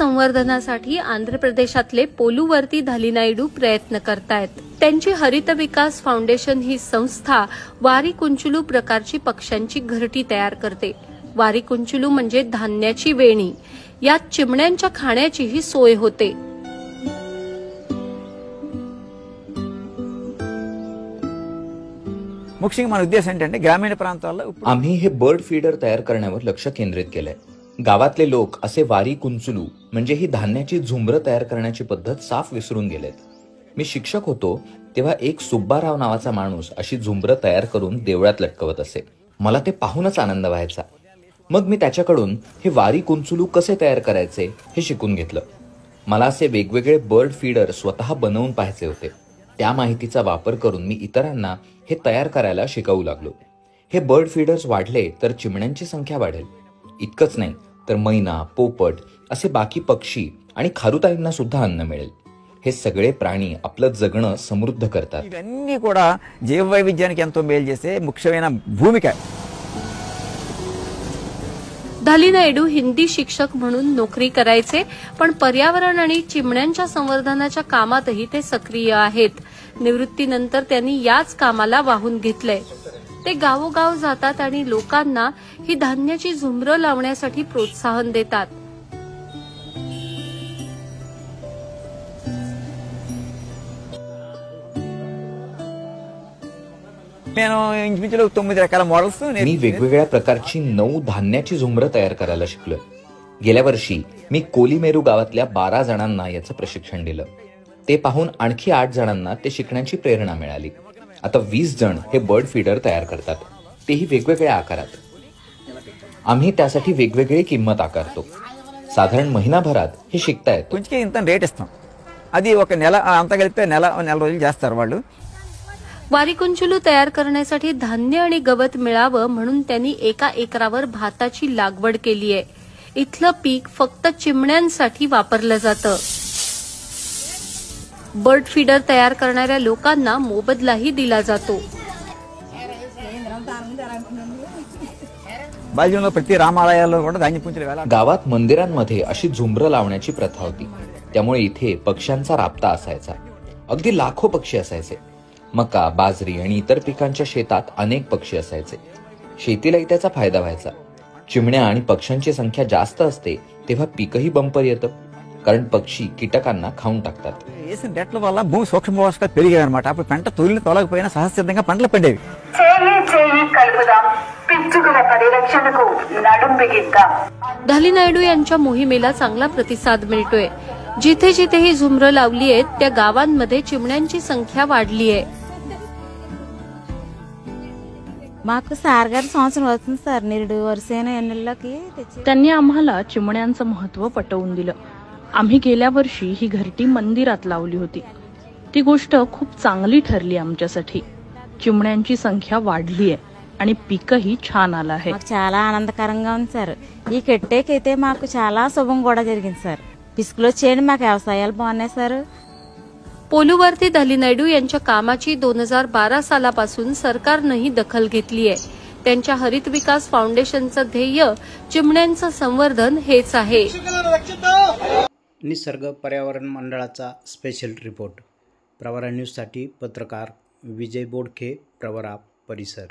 संवर्धनासाठी आंध्र प्रदेशातले पोलुवर्ती धालिनायडू प्रयत्न करतायत। त्यांची हरित विकास फाउंडेशन ही संस्था वारी कुंचुलू प्रकारची पक्ष्यांची घरटी तयार करते। वारी कुंचुलू म्हणजे धान्याची वेणी, यात चिमण्यांच्या खाण्याचीही सोय होते। ముఖ్యంగా మన ఉద్దేశం ఏంటంటే గ్రామీణ ప్రాంతాల్లో आम्ही हे बर्ड फीडर तयार करण्यावर लक्ष केंद्रित केलंय। गावातले लोक असे वारी कुंचुलू म्हणजे ही धान्याची झुंबर तयार करण्याची पद्धत साफ विसरून गेलेत। मी शिक्षक होतो तेव्हा एक सुब्बाराव नावाचा माणूस अशी झुंबर तयार करून देवळात लटकवत असे। मला ते पाहूनच आनंद व्हायचा। मग मी त्याच्याकडून हे वारी कुंचुलू कसे तयार करायचे हे शिकून घेतलं। मला असे वेगवेगळे बर्ड फीडर स्वतः बनवून पाहायचे होते। त्या माहितीचा वापर करून मी इतरांना हे तयार करायला शिकवू लागलो। हे बर्ड फीडर्स वाढले तर चिमण्यांची संख्या वाढेल। इतकंच नाही तर मैना, पोपट असे बाकी पक्षी आणि खारुताईंना सुद्धा अन्न मिळेल। हे सगळे प्राणी आपलं जगणं समृद्ध करतात। ఇవన్నీ కూడా జీవవైవిధ్యానికి ఎంతో మేలు చేసే ముఖ్యమైన భూమిక। धालिनायडू हिंदी शिक्षक म्हणून नोकरी करायचे, पण पर्यावरण आणि चिमण्यांच्या संवर्धनाच्या कामातही ते सक्रिय आहेत। निवृत्तीनंतर त्यांनी याच कामाला वाहून घेतलंय। ते गावोगाव जातात आणि लोकांना ही धान्याची झुंबरं लावण्यासाठी प्रोत्साहन देतात। నేను ఇంచుమించులో 9 రకాల మోడల్స్ मी वेगवेगळ्या प्रकारची 9 धान्याची झुंबरं तयार करायला शिकलोय। गेल्या वर्षी मी कोलीमेरू गावातल्या 12 जणांना याचं प्रशिक्षण दिलं। ते पाहून आणखी 8 जणांना ते शिकण्याची प्रेरणा मिळाली। आता 20 जण हे बर्ड फीडर तयार करतात, तेही वेगवेगळ्या आकारात। आम्ही त्यासाठी वेगवेगळी किंमत आकारतो। साधारण महिनाभरात हे शिकतायत। కొంచెం ఇంత రేట్ ఇస్తాం, అది ఒక నెల అంతా కలిపితే నెల రోజులు చేస్తారు వాళ్ళు। वारी कुंचुलू तयार करण्यासाठी धान्य आणि गवत मिळावं म्हणून त्यांनी एका एकरावर भाताची लागवड केली आहे। इथलं पीक फक्त चिमण्यांसाठी वापरलं जातं। बर्ड फीडर तयार करणाऱ्या लोकांना मोबदलाही दिला जातो। బాల్యంలో ప్రతి రామాలయాల్లో కూడా ధాన్య పుంజులు వేలాడ। गावात मंदिरांमध्ये अशी झुंबरं लावण्याची प्रथा होती, त्यामुळे इथे पक्ष्यांचा राबता असायचा। अगदी लाखो पक्षी असायचे। मका, बाजरी आणि इतर पिकांच्या शेतात अनेक पक्षी असायचे। शेतीलाही त्याचा फायदा व्हायचा। चिमण्या आणि पक्ष्यांची संख्या जास्त असते तेव्हा पीकही बंपर येतं, कारण पक्षी कीटकांना खाऊन टाकतात। వేసిన డెట్ల వల్ల భూమి సూక్ష్మ పోషకాలు పెరిగాయి అన్నమాట। అప్పుడు పంట తొలగకపోయినా సహజసిద్ధంగా పంటలు పండేవి। धालिनायडू यांच्या मोहिमेला चांगला प्रतिसाद मिळतोय। जिथे जिथे ही झुंबरं लावली आहेत त्या गावांमध्ये चिमण्यांची संख्या वाढली आहे। మాకు సార్ గారు సంవత్సరం అవుతుంది సార్, నిరుడు వరుసైన ఎన్నెళ్ళకి తెచ్చి त्यांनी आम्हाला चिमण्यांचं महत्त्व पटवून दिलं। आम्ही गेल्या वर्षी ही घरटी मंदिरात लावली होती। ती गोष्ट खूप चांगली ठरली आमच्यासाठी। चिमण्यांची संख्या वाढली आहे आणि पीकही छान आलं आहे। మాకు చాలా ఆనందకరంగా ఉంది సార్। ఈ కెట్టేకైతే మాకు చాలా శుభం కూడా జరిగింది సార్। పిసుకులో చేయండి, మాకు వ్యవసాయాలు బాగున్నాయి సార్। पोलुवर्ती धालिनायडू यांच्या कामाची 2012 सालापासून सरकारनंही दखल घेतली आहे। त्यांच्या हरित विकास फाउंडेशनचं ध्येय चिमण्यांचं संवर्धन हेच आहे। निसर्ग पर्यावरण मंडळाचा स्पेशल रिपोर्ट। प्रवरा न्यूजसाठी पत्रकार विजय बोडखे, प्रवरा परिसर।